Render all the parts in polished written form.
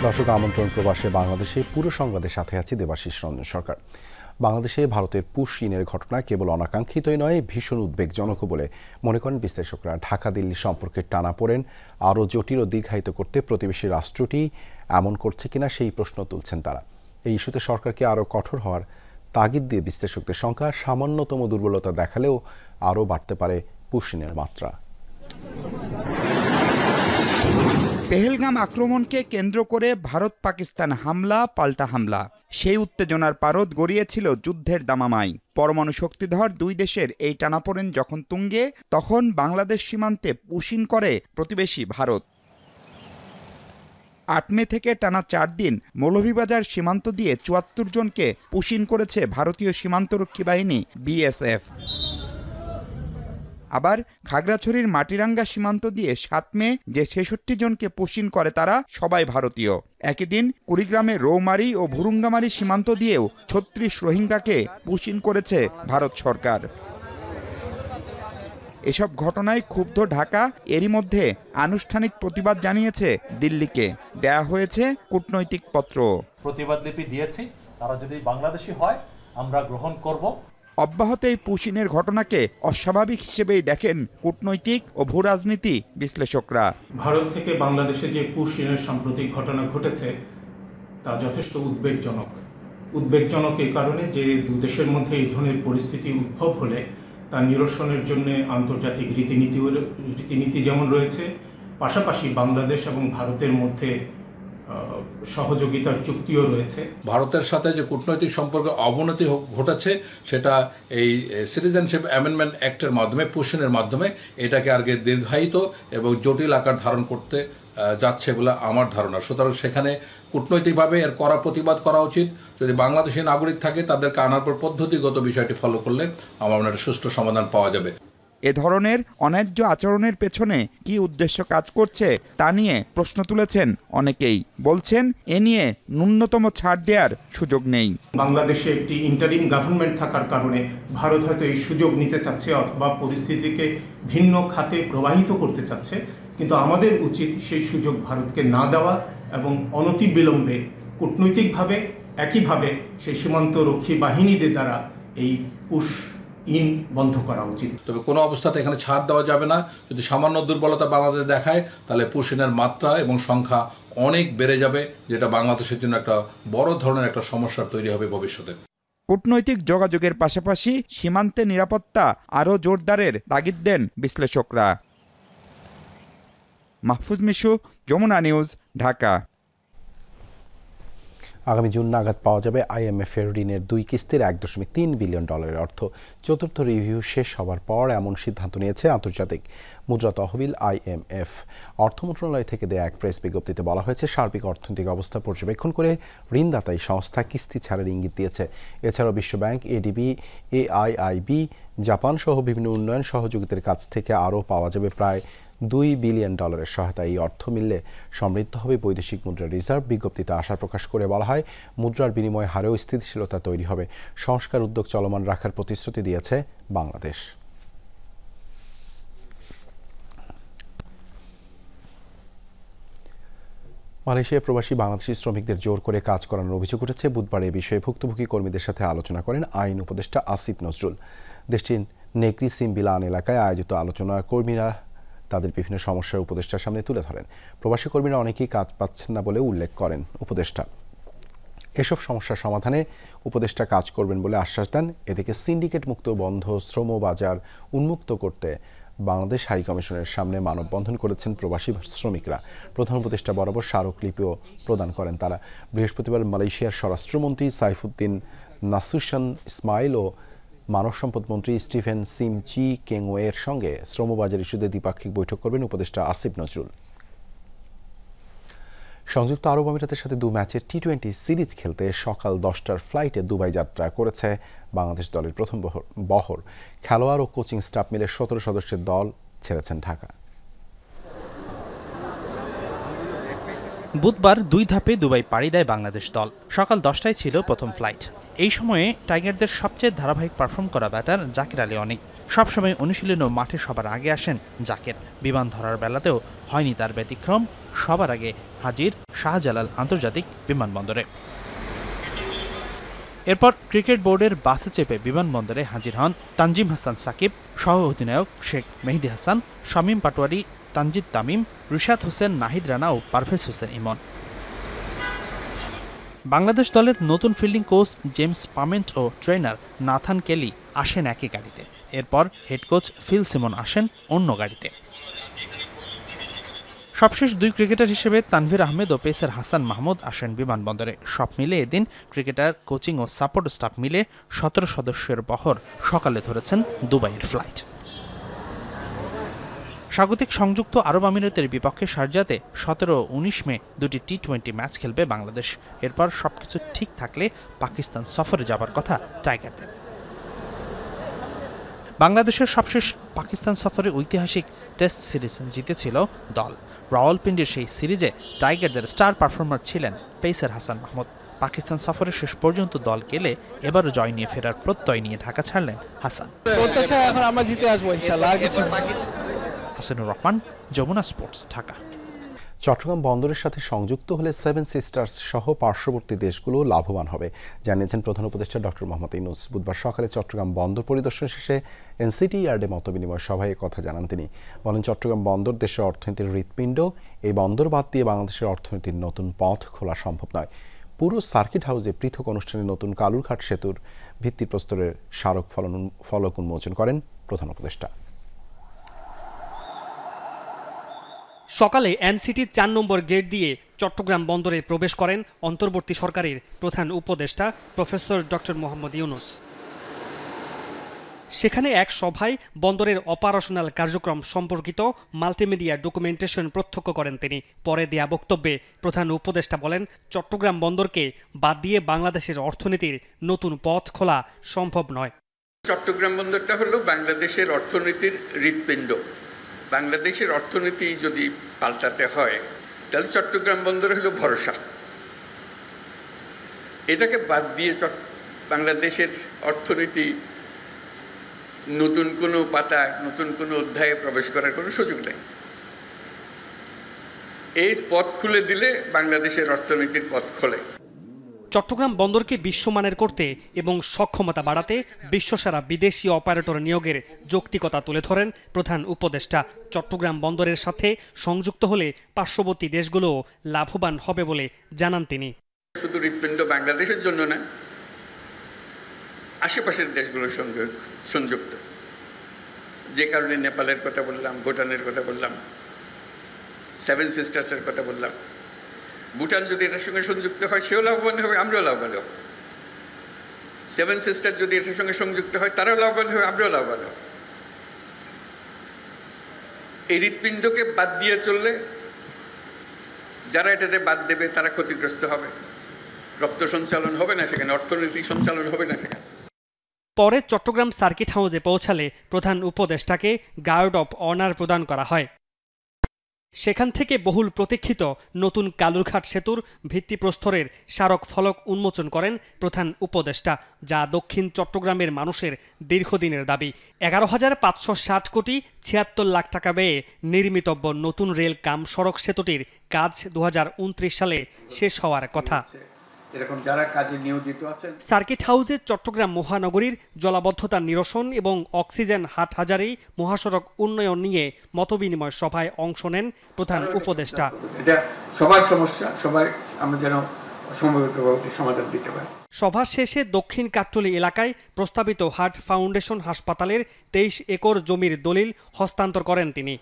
দর্শক আমন্ত্রণ প্রবাসে বাংলাদেশে পুরো সংবাদের সাথে আছি দেবাশিস রঞ্জন সরকার। বাংলাদেশে ভারতের পুশ ইনের ঘটনা কেবল অনাকাঙ্ক্ষিতই নয়, ভীষণ উদ্বেগজনকও বলে মনে করেন বিশ্লেষকরা। ঢাকা দিল্লি সম্পর্কে টানাপোড়েন আরও জটিল ও দীর্ঘায়িত করতে প্রতিবেশী রাষ্ট্রটি এমন করছে কিনা সেই প্রশ্ন তুলছেন তারা। এই ইস্যুতে সরকারকে আরও কঠোর হওয়ার তাগিদ দিয়ে বিশ্লেষকদের সংখ্যা সামান্যতম দুর্বলতা দেখালেও আরও বাড়তে পারে পুশ ইনের মাত্রা। পেহেলগাম আক্রমণকে কেন্দ্র করে ভারত পাকিস্তান হামলা পাল্টা হামলা, সেই উত্তেজনার পারদ গড়িয়েছিল যুদ্ধের দামামায়। পরমাণু শক্তিধর দুই দেশের এই টানাপোড়েন যখন তুঙ্গে, তখন বাংলাদেশ সীমান্তে পুশিন করে প্রতিবেশী ভারত। ৮ মে থেকে টানা ৪ দিন মৌলভীবাজার সীমান্ত দিয়ে ৭৪ জনকে পুশিন করেছে ভারতীয় সীমান্তরক্ষী বাহিনী বিএসএফ। আবার খাগড়াছড়ির মাটিরাঙ্গা সীমান্ত দিয়ে ৭ মে যে ৬৬ জনকে পুশিন করে তারা সবাই ভারতীয়। একই দিন কুড়িগ্রামে রৌমারী ও ভুরুঙ্গামারী সীমান্ত দিয়েও ৩৬ রোহিঙ্গাকে পুশিন করেছে ভারত সরকার। এসব ঘটনায় ক্ষুব্ধ ঢাকা এরই মধ্যে আনুষ্ঠানিক প্রতিবাদ জানিয়েছে দিল্লিকে। দেয়া হয়েছে কূটনৈতিক পত্র। প্রতিবাদ লিপি দিয়েছি, তারা যদি বাংলাদেশি হয় আমরা গ্রহণ করব। অব্যাহত এই পুশিনের ঘটনাকে অস্বাভাবিক হিসেবেই দেখেন কূটনৈতিক ও ভূরাজনীতি বিশ্লেষকরা। ভারত থেকে বাংলাদেশে যে পুশিনের সাম্প্রতিক ঘটনা ঘটেছে তা যথেষ্ট উদ্বেগজনক এই কারণে যে দুদেশের মধ্যে এই ধরনের পরিস্থিতি উদ্ভব হলে তা নিরসনের জন্য আন্তর্জাতিক রীতিনীতি যেমন রয়েছে, পাশাপাশি বাংলাদেশ এবং ভারতের মধ্যে সহযোগিতার চুক্তিও রয়েছে। ভারতের সাথে যে কূটনৈতিক সম্পর্কে অবনতি ঘটেছে সেটা এই সিটিজেনশিপ অ্যামেন্ডমেন্ট অ্যাক্টের মাধ্যমে, পুশিনের মাধ্যমে এটাকে আগে দীর্ঘায়িত এবং জটিল আকার ধারণ করতে যাচ্ছে বলে আমার ধারণা। সুতরাং সেখানে কূটনৈতিকভাবে এর কড়া প্রতিবাদ করা উচিত। যদি বাংলাদেশি নাগরিক থাকে তাদেরকে আনার পর পদ্ধতিগত বিষয়টি ফলো করলে আমার মনে হয় সুষ্ঠু সমাধান পাওয়া যাবে। এ ধরনের অন্যায্য আচরণের পেছনে কি উদ্দেশ্য কাজ করছে তা নিয়ে প্রশ্ন তুলেছেন অনেকেই। বলছেন এ নিয়ে ন্যূনতম ছাড় দেওয়ার সুযোগ নেই। বাংলাদেশে একটি ইন্টারিম গভর্নমেন্ট থাকার কারণে ভারত হয়তো এই সুযোগ নিতে চাচ্ছে অথবা পরিস্থিতিকে ভিন্ন খাতে প্রবাহিত করতে চাচ্ছে, কিন্তু আমাদের উচিত সেই সুযোগ ভারতকে না দেওয়া এবং অনতিবিলম্বে কূটনৈতিকভাবে একইভাবে সেই সীমান্ত রক্ষী বাহিনীদের দ্বারা এই পুশ ইন বন্ধ করা উচিত। তবে কোনো অবস্থাতে এখানে ছাড় দেওয়া যাবে না। যদি সামান্য দুর্বলতা বাংলাদেশ দেখায় তাহলে পুশিনের মাত্রা এবং সংখ্যা অনেক বেড়ে যাবে, যেটা বাংলাদেশের জন্য একটা বড় ধরনের একটা সমস্যা তৈরি হবে ভবিষ্যতে। কূটনৈতিক যোগাযোগের পাশাপাশি সীমান্তে নিরাপত্তা আরও জোরদারের তাগিদ দেন বিশ্লেষকরা। মাহফুজ মিশু, যমুনা নিউজ, ঢাকা। আগামী জুন নাগাদ পাওয়া যাবে IMF-এর ঋণের 2 কিস্তির $1.3 বিলিয়ন অর্থ। চতুর্থ রিভিউ শেষ হবার পর এমন সিদ্ধান্ত নিয়েছে আন্তর্জাতিক মুদ্রা তহবিল IMF। অর্থ মন্ত্রণালয় থেকে দেয়া এক প্রেস বিজ্ঞপ্তিতে বলা হয়েছে, সার্বিক অর্থনৈতিক অবস্থা পর্যবেক্ষণ করে ঋণদাতা এই সংস্থা কিস্তি ছাড়ের ইঙ্গিত দিয়েছে। এছাড়াও বিশ্বব্যাংক, ADB, AIIB, জাপান সহ বিভিন্ন উন্নয়ন সহযোগিতার কাছ থেকে আরও পাওয়া যাবে প্রায় $2 বিলিয়ন সহায়তা। এই অর্থ মিললে সমৃদ্ধ হবে বৈদেশিক মুদ্রা রিজার্ভ। বিজ্ঞপ্তিতে আশা প্রকাশ করে বলা হয়, মুদ্রার বিনিময় হারেও স্থিতিশীলতা তৈরি হবে। সংস্কার উদ্যোগ চলমান রাখার প্রতিশ্রুতি দিয়েছে বাংলাদেশ। মালয়েশিয়ায় প্রবাসী বাংলাদেশি শ্রমিকদের জোর করে কাজ করানোর অভিযোগ উঠেছে। বুধবার এ বিষয়ে ভুক্তভোগী কর্মীদের সাথে আলোচনা করেন আইন উপদেষ্টা আসিফ নজরুল। দেশটির নেকরি সিমবিলান এলাকায় আয়োজিত আলোচনা কর্মীরা তাদের বিভিন্ন সমস্যার উপদেষ্টার সামনে তুলে ধরেন। প্রবাসী কর্মীরা অনেকেই কাজ পাচ্ছেন না বলে উল্লেখ করেন উপদেষ্টা। এসব সমস্যার সমাধানে উপদেষ্টা কাজ করবেন বলে আশ্বাস দেন। এদিকে সিন্ডিকেট মুক্ত বন্ধ শ্রম বাজার উন্মুক্ত করতে বাংলাদেশ হাই কমিশনের সামনে মানববন্ধন করেছেন প্রবাসী শ্রমিকরা। প্রধান উপদেষ্টা বরাবর স্মারকলিপিও প্রদান করেন তারা। বৃহস্পতিবার মালয়েশিয়ার স্বরাষ্ট্রমন্ত্রী সাইফুদ্দিন নাসুশন ইসমাইল ও মানব সম্পদ মন্ত্রী স্টিফেন সিম চি কেংওয়ের সঙ্গে শ্রমবাজার ইস্যুতে দ্বিপাক্ষিক বৈঠক করবেন উপদেষ্টা আসিফ নজরুল। সংযুক্ত আরব আমিরাতের সাথে 2 ম্যাচের T20 সিরিজ খেলতে সকাল 10টার ফ্লাইটে দুবাই যাত্রা করেছে বাংলাদেশ দলের প্রথম বহর। খেলোয়াড় ও কোচিং স্টাফ মিলে 17 সদস্যের দল ছেড়েছেন ঢাকা। বুধবার 2 ধাপে দুবাই পাড়ি দেয় বাংলাদেশ দল। সকাল 10টায় ছিল প্রথম ফ্লাইট। এই সময়ে টাইগারদের সবচেয়ে ধারাবাহিক পারফর্ম করা ব্যাটার জাকির আলী অনিক সবসময় অনুশীলন ও মাঠে সবার আগে আসেন জাকের। বিমান ধরার বেলাতেও হয়নি তার ব্যতিক্রম, সবার আগে হাজির শাহজালাল আন্তর্জাতিক বিমানবন্দরে। এরপর ক্রিকেট বোর্ডের বাসে চেপে বিমানবন্দরে হাজির হন তানজিম হাসান সাকিব, সহ অধিনায়ক শেখ মেহেদী হাসান, শামীম পাটোয়ারি, তানজিদ তামিম, রুশাদ হোসেন, নাহিদ রানা ও পারভেজ হোসেন ইমন। বাংলাদেশ দলের নতুন ফিল্ডিং কোচ জেমস পামেন্ট ও ট্রেনার নাথান কেলি আসেন একই গাড়িতে। এরপর হেড কোচ ফিল সিমন আসেন অন্য গাড়িতে। সবশেষ দুই ক্রিকেটার হিসেবে তানভীর আহমেদ ও পেসার হাসান মাহমুদ আসেন বিমানবন্দরে। সব মিলে এদিন ক্রিকেটার, কোচিং ও সাপোর্ট স্টাফ মিলে 17 সদস্যের বহর সকালে ধরেছেন দুবাইয়ের ফ্লাইট। স্বাগতিক সংযুক্ত আরব আমিরাতের বিপক্ষে শারজাতে 17 ও 19 মে দুটি টি-20 ম্যাচ খেলবে বাংলাদেশ। এরপর সবকিছু ঠিক থাকলে পাকিস্তান সফরে যাবার কথা টাইগারদের। বাংলাদেশের সবশেষ পাকিস্তান সফরে ঐতিহাসিক টেস্ট সিরিজ জিতেছিল দল। রাওয়ালপিন্ডির সেই সিরিজে টাইগারদের স্টার পারফর্মার ছিলেন পেসার হাসান মাহমুদ। পাকিস্তান সফরে শেষ পর্যন্ত দল গেলে এবারও জয় নিয়ে ফেরার প্রত্যয় নিয়ে ঢাকা ছাড়লেন হাসান। এখন আমরা জিতে আসবো ইনশাআল্লাহ। হাসানুর রহমান, যমুনা স্পোর্টস, ঢাকা। চট্টগ্রাম বন্দরের সাথে সংযুক্ত হলে সেভেন সিস্টার্স সহ পার্শ্ববর্তী দেশগুলো লাভবান হবে, জানিয়েছেন প্রধান উপদেষ্টা ডক্টর মোহাম্মদ ইউনূস। বুধবার সকালে চট্টগ্রাম বন্দর পরিদর্শন শেষে এনসিটি ইয়ার্ডে মতবিনিময় সভায় কথা জানান তিনি। বলেন, চট্টগ্রাম বন্দর দেশের অর্থনীতির হৃৎপিণ্ড। এই বন্দর বাদ দিয়ে বাংলাদেশের অর্থনীতির নতুন পথ খোলা সম্ভব নয়। পুরো সার্কিট হাউসে পৃথক অনুষ্ঠানে নতুন কালুরঘাট সেতুর ভিত্তিপ্রস্তরের স্মারক ফলক উন্মোচন করেন প্রধান উপদেষ্টা। সকালে এনসিটির 4 নম্বর গেট দিয়ে চট্টগ্রাম বন্দরে প্রবেশ করেন অন্তর্বর্তী সরকারের প্রধান উপদেষ্টা প্রফেসর ডক্টর মোহাম্মদ ইউনূস। সেখানে এক সভায় বন্দরের অপারেশনাল কার্যক্রম সম্পর্কিত মাল্টিমিডিয়া ডকুমেন্টেশন প্রত্যক্ষ করেন তিনি। পরে দেয়া বক্তব্যে প্রধান উপদেষ্টা বলেন, চট্টগ্রাম বন্দরকে বাদ দিয়ে বাংলাদেশের অর্থনীতির নতুন পথ খোলা সম্ভব নয়। চট্টগ্রাম বন্দরটা হলো বাংলাদেশের অর্থনীতির হৃৎপিণ্ড। বাংলাদেশের অর্থনীতি যদি পাল্টাতে হয় তাহলে চট্টগ্রাম বন্দর হলো ভরসা। এটাকে বাদ দিয়ে বাংলাদেশের অর্থনীতি নতুন কোনো পাতায়, নতুন কোনো অধ্যায়ে প্রবেশ করার কোনো সুযোগ নেই। এই পথ খুলে দিলে বাংলাদেশের অর্থনীতির পথ খোলে। চট্টগ্রাম বন্দরকে বিশ্বমানের করতে এবং সক্ষমতা বাড়াতে বিশ্বসেরা বিদেশি অপারেটর নিয়োগের যৌক্তিকতা তুলে ধরেন প্রধান উপদেষ্টা। চট্টগ্রাম বন্দরের সাথে সংযুক্ত হলে পার্শ্ববর্তী দেশগুলো লাভবান হবে বলে জানান তিনি। শুধু হৃৎপিণ্ড বাংলাদেশের জন্য না, আশেপাশের দেশগুলোর সঙ্গে সংযুক্ত। যে কারণে নেপালের কথা বললাম, ভুটানের কথা বললাম, সেভেন সিস্টার্সের কথা বললাম। ভুটান যদি এটার সঙ্গে সংযুক্ত হয় সেও লাভবান হবে, আমরাও লাভবান হব। সেভেন সিস্টার যদি এটার সঙ্গে সংযুক্ত হয় তারাও লাভবান হবে, আমরাও লাভবান হব। এই হৃৎপিণ্ডকে বাদ দিয়ে চললে যারা এটাতে বাদ দেবে তারা ক্ষতিগ্রস্ত হবে। রক্ত সঞ্চালন হবে না সেখানে, অর্থনৈতিক সঞ্চালন হবে না সেখানে। পরে চট্টগ্রাম সার্কিট হাউসে পৌঁছালে প্রধান উপদেষ্টাকে গার্ড অব অনার প্রদান করা হয়। সেখান থেকে বহুল প্রতীক্ষিত নতুন কালুরঘাট সেতুর ভিত্তিপ্রস্তরের স্মারক ফলক উন্মোচন করেন প্রধান উপদেষ্টা, যা দক্ষিণ চট্টগ্রামের মানুষের দীর্ঘদিনের দাবি। 11,560 কোটি 76 লাখ টাকা ব্যয়ে নির্মিতব্য নতুন রেল কাম সড়ক সেতুটির কাজ 2029 সালে শেষ হওয়ার কথা। এরকম যারা কাজে নিয়োজিত আছেন। সার্কিট হাউসে চট্টগ্রাম মহানগরীর জলাবদ্ধতা নিরসন এবং অক্সিজেন হাটহাজারী মহাসড়ক উন্নয়ন নিয়ে মতবিনিময় সভায় অংশ নেন প্রধান উপদেষ্টা। এটা সবার সমস্যা, সবাই আমরা যেন সম্মিলিতভাবে সমাধান দিতে পারি। সভা শেষে দক্ষিণ কাট্টলী এলাকায় প্রস্তাবিত হার্ট ফাউন্ডেশন হাসপাতালের 23 একর জমির দলিল হস্তান্তর করেন তিনি।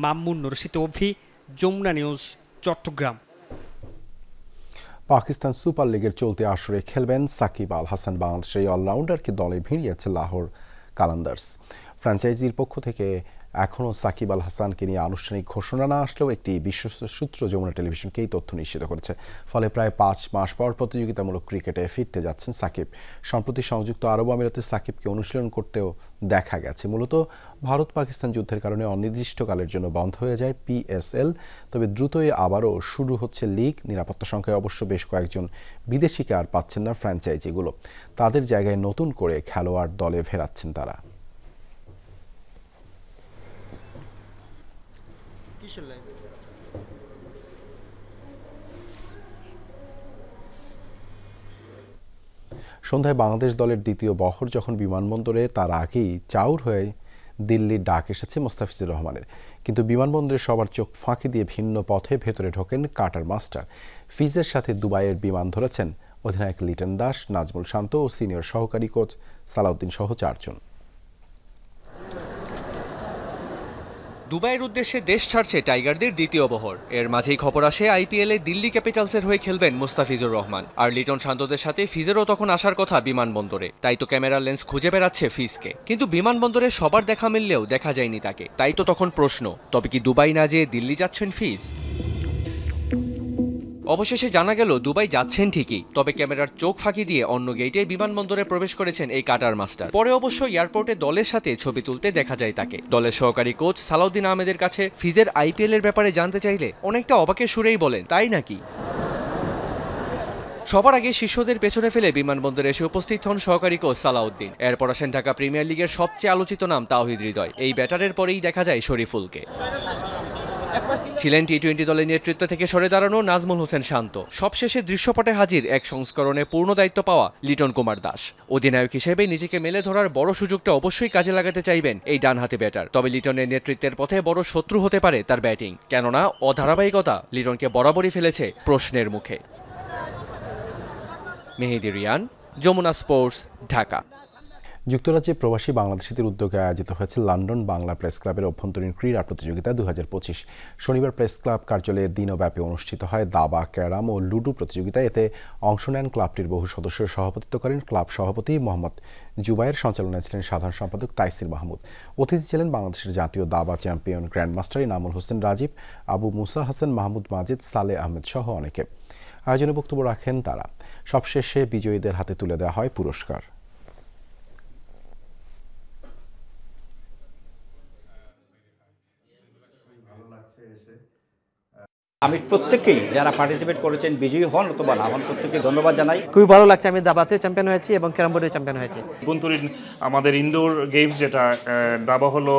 মামুন রশিদ অভি, যমুনা নিউজ, চট্টগ্রাম। পাকিস্তান সুপার লিগের চলতি আসরে খেলবেন সাকিব আল হাসান। বাংলাদেশের এই অলরাউন্ডারকে দলে ভিড়িয়েছে লাহোর কালান্দার্স। ফ্র্যাঞ্চাইজির পক্ষ থেকে এখনও সাকিব আল হাসানকে নিয়ে আনুষ্ঠানিক ঘোষণা না আসলেও একটি বিশ্বস্ত সূত্র যমুনা টেলিভিশনকে এই তথ্য নিশ্চিত করেছে। ফলে প্রায় 5 মাস পর প্রতিযোগিতামূলক ক্রিকেটে ফিরতে যাচ্ছেন সাকিব। সম্প্রতি সংযুক্ত আরব আমিরাতে সাকিবকে অনুশীলন করতেও দেখা গেছে। মূলত ভারত পাকিস্তান যুদ্ধের কারণে অনির্দিষ্টকালের জন্য বন্ধ হয়ে যায় PSL। তবে দ্রুতই আবারও শুরু হচ্ছে লিগ। নিরাপত্তা সংখ্যায় অবশ্য বেশ কয়েকজন বিদেশিকে আর পাচ্ছেন না ফ্র্যাঞ্চাইজিগুলো। তাদের জায়গায় নতুন করে খেলোয়াড় দলে ফেরাচ্ছেন তারা। সন্ধ্যায় বাংলাদেশ দলের দ্বিতীয় বহর যখন বিমানবন্দরে, তার আগেই চাউর হয়ে দিল্লির ডাক এসেছে মোস্তাফিজুর রহমানের। কিন্তু বিমানবন্দরে সবার চোখ ফাঁকি দিয়ে ভিন্ন পথে ভেতরে ঢোকেন কাটার মাস্টার। ফিজের সাথে দুবাইয়ের বিমান ধরেছেন অধিনায়ক লিটন দাস, নাজমুল শান্ত ও সিনিয়র সহকারী কোচ সালাউদ্দিন সহ 4 জন। দুবাইয়ের উদ্দেশ্যে দেশ ছাড়ছে টাইগারদের দ্বিতীয় বহর। এর মাঝেই খবর আসে IPL-এ দিল্লি ক্যাপিটালসের হয়ে খেলবেন মুস্তাফিজুর রহমান। আর লিটন শান্তদের সাথে ফিজেরও তখন আসার কথা বিমানবন্দরে। তাই তো ক্যামেরার লেন্স খুঁজে বেড়াচ্ছে ফিজকে। কিন্তু বিমানবন্দরে সবার দেখা মিললেও দেখা যায়নি তাকে। তাই তো তখন প্রশ্ন, তবে কি দুবাই না যেয়ে দিল্লি যাচ্ছেন ফিজ? অবশেষে জানা গেল দুবাই যাচ্ছেন ঠিকই, তবে ক্যামেরার চোখ ফাঁকি দিয়ে অন্য গেটে বিমানবন্দরে প্রবেশ করেছেন এই কাটার মাস্টার। পরে অবশ্য এয়ারপোর্টে দলের সাথে ছবি তুলতে দেখা যায় তাকে। দলের সহকারী কোচ সালাউদ্দিন আহমেদের কাছে ফিজের IPL এর ব্যাপারে জানতে চাইলে অনেকটা অবাকের সুরেই বলেন, তাই নাকি? সবার আগে শিষ্যদের পেছনে ফেলে বিমানবন্দরে এসে উপস্থিত হন সহকারী কোচ সালাউদ্দিন। এরপর আসেন ঢাকা প্রিমিয়ার লিগের সবচেয়ে আলোচিত নাম তাওহিদ হৃদয়। এই ব্যাটারের পরেই দেখা যায় শরীফুলকে। ছিলেন T20 দলের নেতৃত্ব থেকে সরে দাঁড়ানো নাজমুল হোসেন শান্ত। সবশেষে দৃশ্যপটে হাজির এক সংস্করণে পূর্ণ দায়িত্ব পাওয়া লিটন কুমার দাস। অধিনায়ক হিসেবে নিজেকে মেলে ধরার বড় সুযোগটা অবশ্যই কাজে লাগাতে চাইবেন এই ডানহাতি ব্যাটার। তবে লিটনের নেতৃত্বের পথে বড় শত্রু হতে পারে তার ব্যাটিং। কেননা অধারাবাহিকতা লিটনকে বরাবরই ফেলেছে প্রশ্নের মুখে। মেহেদি রিয়ান, যমুনা স্পোর্টস, ঢাকা। যুক্তরাজ্যে প্রবাসী বাংলাদেশিদের উদ্যোগে আয়োজিত হয়েছে লন্ডন বাংলা প্রেস ক্লাবের অভ্যন্তরীণ ক্রীড়া প্রতিযোগিতা 2025। শনিবার প্রেস ক্লাব কার্যালয়ে দিনব্যাপী অনুষ্ঠিত হয় দাবা, ক্যারাম ও লুডো প্রতিযোগিতা। এতে অংশ নেন ক্লাবটির বহু সদস্যের সভাপতিত্ব করেন ক্লাব সভাপতি মোহাম্মদ জুবায়ের। সঞ্চালনায় ছিলেন সাধারণ সম্পাদক তাইসির মাহমুদ। অতিথি ছিলেন বাংলাদেশের জাতীয় দাবা চ্যাম্পিয়ন গ্র্যান্ডমাস্টার ইনামুল হোসেন রাজীব, আবু মুসা হাসান, মাহমুদ মাজেদ, সালে আহমেদ সহ অনেকে। আয়োজনে বক্তব্য রাখেন তারা। সবশেষে বিজয়ীদের হাতে তুলে দেওয়া হয় পুরস্কার। আমি প্রত্যেককেই যারা পার্টিসিপেট করেছেন, বিজয়ী হন অথবা না হন, প্রত্যেককে ধন্যবাদ জানাই। খুবই ভালো লাগছে, আমি দাবাতে চ্যাম্পিয়ন হয়েছি এবং ক্যারাম বোর্ডে চ্যাম্পিয়ন হয়েছি। অভ্যন্তরীণ আমাদের ইনডোর গেমস যেটা দাবা হলো,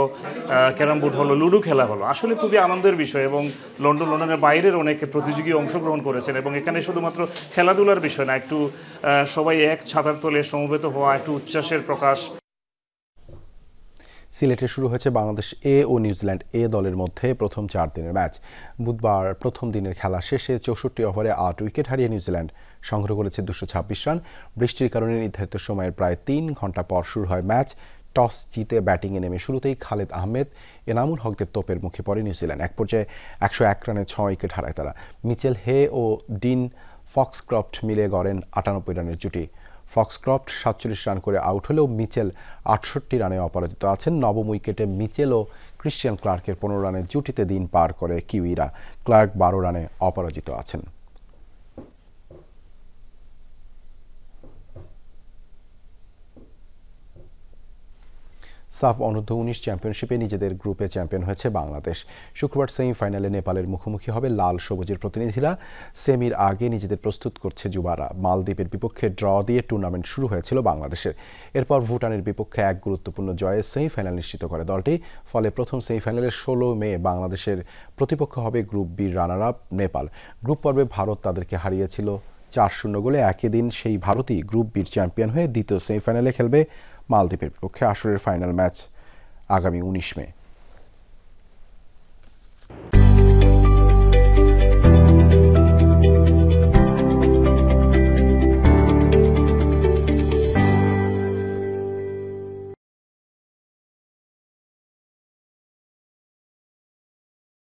ক্যারাম বোর্ড হলো, লুডো খেলা হলো, আসলে খুবই আনন্দের বিষয়। এবং লন্ডনের বাইরের অনেক প্রতিযোগী অংশগ্রহণ করেছেন। এবং এখানে শুধুমাত্র খেলাধুলার বিষয় না, একটু সবাই এক ছাতার তলে সমবেত হওয়া, একটু উচ্ছ্বাসের প্রকাশ। সিলেটে শুরু হয়েছে বাংলাদেশ এ ও নিউজিল্যান্ড এ দলের মধ্যে প্রথম 4 দিনের ম্যাচ। বুধবার প্রথম দিনের খেলা শেষে 64 ওভারে 8 উইকেট হারিয়ে নিউজিল্যান্ড সংগ্রহ করেছে 226 রান। বৃষ্টির কারণে নির্ধারিত সময়ের প্রায় 3 ঘন্টা পর শুরু হয় ম্যাচ। টস জিতে ব্যাটিংয়ে নেমে শুরুতেই খালেদ আহমেদ, এনামুল হকদের তোপের মুখে পড়ে নিউজিল্যান্ড। এক পর্যায়ে 101 রানে 6 উইকেট হারায় তারা। মিচেল হে ও ডিন ফক্সক্রফট মিলে গড়েন 98 রানের জুটি। ফক্সক্রফট 47 রান করে আউট হলেও মিচেল 68 রানে অপরাজিত আছেন। নবম উইকেটে মিচেল ও ক্রিশ্চিয়ান ক্লার্কের 15 রানের জুটিতে দিন পার করে কিউইরা। ক্লার্ক 12 রানে অপরাজিত আছেন। সাফ অনূর্ধ্ব-19 চ্যাম্পিয়নশিপে নিজেদের গ্রুপে চ্যাম্পিয়ন হয়েছে বাংলাদেশ। শুক্রবার সেমিফাইনালে নেপালের মুখোমুখি হবে লাল সবুজের প্রতিনিধিরা। সেমির আগে নিজেদের প্রস্তুত করছে যুবারা। মালদ্বীপের বিপক্ষে ড্র দিয়ে টুর্নামেন্ট শুরু হয়েছিল বাংলাদেশের। এরপর ভুটানের বিপক্ষে এক গুরুত্বপূর্ণ জয়ে সেমিফাইনাল নিশ্চিত করে দলটি। ফলে প্রথম সেমিফাইনালের 16 মে বাংলাদেশের প্রতিপক্ষ হবে group B runner up Nepal. Group পর্বে ভারত তাদেরকে হারিয়েছিল 4-0 গোলে। একই দিন সেই ভারতই গ্রুপ বির চ্যাম্পিয়ন হয়ে দ্বিতীয় সেমিফাইনালে খেলবে মালদ্বীপের বিপক্ষে। আসরের ফাইনাল ম্যাচ আগামী 19 মে।